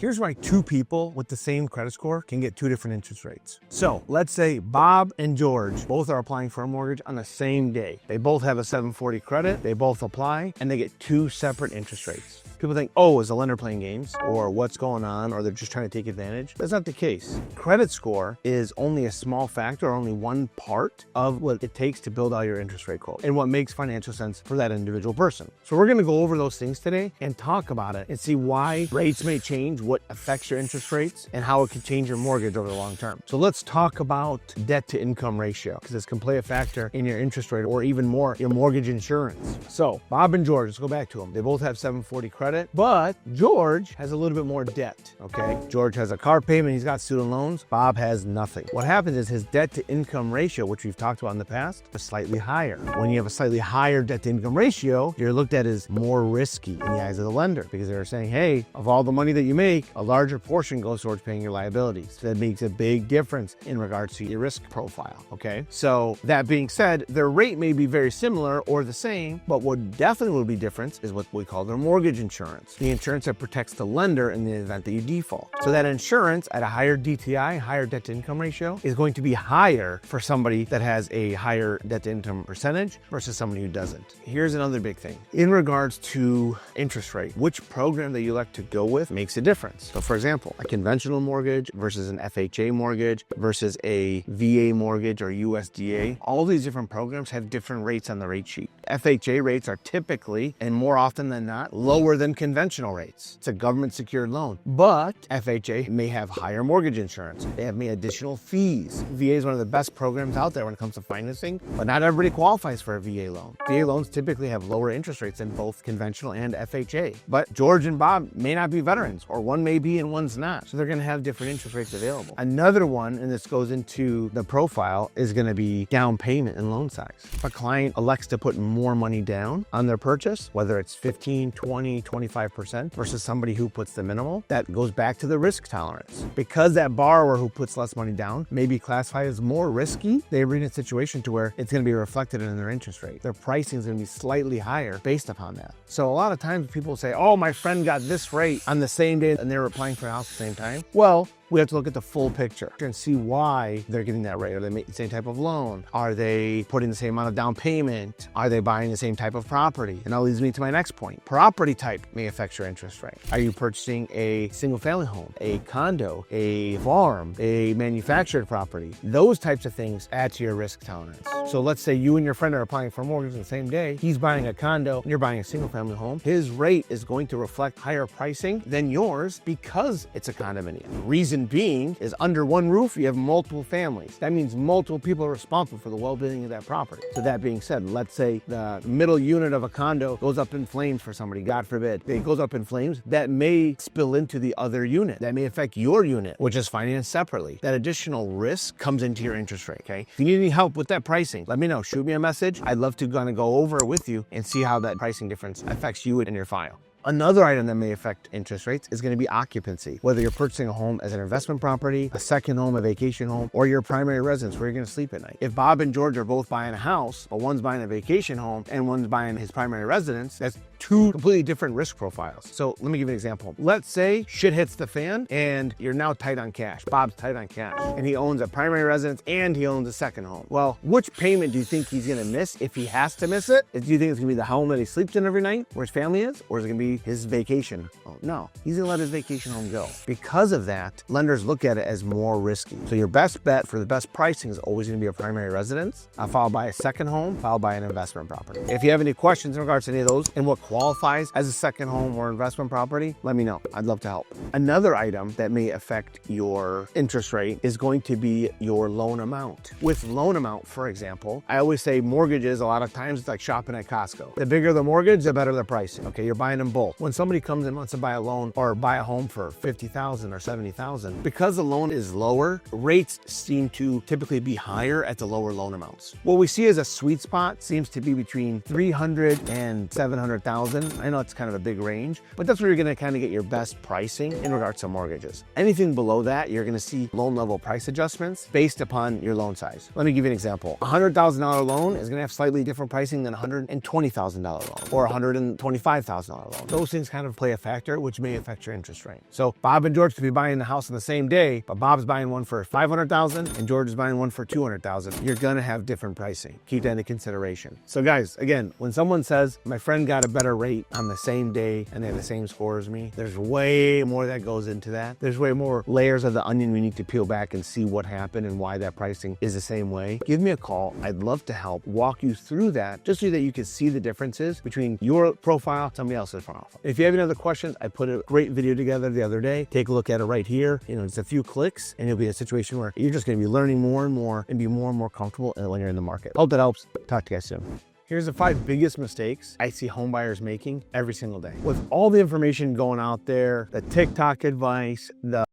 Here's why two people with the same credit score can get two different interest rates. So let's say Bob and George both are applying for a mortgage on the same day. They both have a 740 credit, they both apply, and they get two separate interest rates. People think, oh, is the lender playing games? Or what's going on? Or they're just trying to take advantage. That's not the case. Credit score is only a small factor, or only one part of what it takes to build out your interest rate quote and what makes financial sense for that individual person. So we're gonna go over those things today and talk about it and see why rates may change, what affects your interest rates, and how it can change your mortgage over the long term. So let's talk about debt to income ratio, because this can play a factor in your interest rate, or even more, your mortgage insurance. So Bob and George, let's go back to them. They both have 740 credit, but George has a little bit more debt, okay? George has a car payment, he's got student loans. Bob has nothing. What happens is his debt to income ratio, which we've talked about in the past, is slightly higher. When you have a slightly higher debt to income ratio, you're looked at as more risky in the eyes of the lender, because they're saying, hey, of all the money that you make, a larger portion goes towards paying your liabilities. So that makes a big difference in regards to your risk profile, okay? So that being said, their rate may be very similar or the same, but what definitely will be different is what we call their mortgage insurance. The insurance that protects the lender in the event that you default. So that insurance at a higher DTI, higher debt to income ratio, is going to be higher for somebody that has a higher debt to income percentage versus somebody who doesn't. Here's another big thing. In regards to interest rate, which program that you elect to go with makes a difference. So for example, a conventional mortgage versus an FHA mortgage versus a VA mortgage or USDA, all these different programs have different rates on the rate sheet. FHA rates are typically, and more often than not, lower than conventional rates. It's a government secured loan, but FHA may have higher mortgage insurance. They have additional fees. VA is one of the best programs out there when it comes to financing, but not everybody qualifies for a VA loan. VA loans typically have lower interest rates than both conventional and FHA, but George and Bob may not be veterans, or one may be and one's not. So they're gonna have different interest rates available. Another one, and this goes into the profile, is gonna be down payment and loan size. If a client elects to put more money down on their purchase, whether it's 15, 20, 25% versus somebody who puts the minimal, that goes back to the risk tolerance. Because that borrower who puts less money down may be classified as more risky, they're in a situation to where it's gonna be reflected in their interest rate. Their pricing is gonna be slightly higher based upon that. So a lot of times people say, oh, my friend got this rate on the same day and they were applying for a house at the same time. Well, we have to look at the full picture and see why they're getting that rate. Are they making the same type of loan? Are they putting the same amount of down payment? Are they buying the same type of property? And that leads me to my next point. Property type may affect your interest rate. Are you purchasing a single family home, a condo, a farm, a manufactured property? Those types of things add to your risk tolerance. So let's say you and your friend are applying for a mortgage on the same day. He's buying a condo and you're buying a single family home. His rate is going to reflect higher pricing than yours because it's a condominium. Reason being is under one roof, you have multiple families. That means multiple people are responsible for the well-being of that property. So that being said, let's say the middle unit of a condo goes up in flames for somebody, God forbid. It goes up in flames, that may spill into the other unit. That may affect your unit, which is financed separately. That additional risk comes into your interest rate, okay? If you need any help with that pricing, let me know. Shoot me a message. I'd love to kind of go over it with you and see how that pricing difference affects you and your file. Another item that may affect interest rates is going to be occupancy. Whether you're purchasing a home as an investment property, a second home, a vacation home, or your primary residence where you're going to sleep at night. If Bob and George are both buying a house, but one's buying a vacation home and one's buying his primary residence, that's two completely different risk profiles. So let me give you an example. Let's say shit hits the fan and you're now tight on cash. Bob's tight on cash and he owns a primary residence and he owns a second home. Well, which payment do you think he's going to miss if he has to miss it? Do you think it's going to be the home that he sleeps in every night where his family is? Or is it going to be his vacation home? No, he's going to let his vacation home go. Because of that, lenders look at it as more risky. So your best bet for the best pricing is always going to be a primary residence, followed by a second home, followed by an investment property. If you have any questions in regards to any of those and what qualifies as a second home or investment property, let me know. I'd love to help. Another item that may affect your interest rate is going to be your loan amount. With loan amount, for example, I always say mortgages, a lot of times it's like shopping at Costco. The bigger the mortgage, the better the pricing. Okay, you're buying them both. When somebody comes and wants to buy a loan or buy a home for $50,000 or $70,000, because the loan is lower, rates seem to typically be higher at the lower loan amounts. What we see as a sweet spot seems to be between $300,000 and $700,000 $500,000. I know it's kind of a big range, but that's where you're gonna kind of get your best pricing in regards to mortgages. Anything below that, you're gonna see loan level price adjustments based upon your loan size. Let me give you an example. A $100,000 loan is gonna have slightly different pricing than a $120,000 loan or a $125,000 loan. Those things kind of play a factor, which may affect your interest rate. So Bob and George could be buying the house on the same day, but Bob's buying one for $500,000 and George is buying one for $200,000. You're gonna have different pricing. Keep that into consideration. So guys, again, when someone says my friend got a better rate on the same day and they have the same score as me, there's way more that goes into that. There's way more layers of the onion we need to peel back and see what happened and why that pricing is the same way. Give me a call. I'd love to help walk you through that just so that you can see the differences between your profile and somebody else's profile. If you have any other questions, I put a great video together the other day. Take a look at it right here. You know, it's a few clicks and you'll be in a situation where you're just going to be learning more and more and be more and more comfortable when you're in the market. Hope that helps. Talk to you guys soon. Here's the 5 biggest mistakes I see home buyers making every single day. With all the information going out there, the TikTok advice, the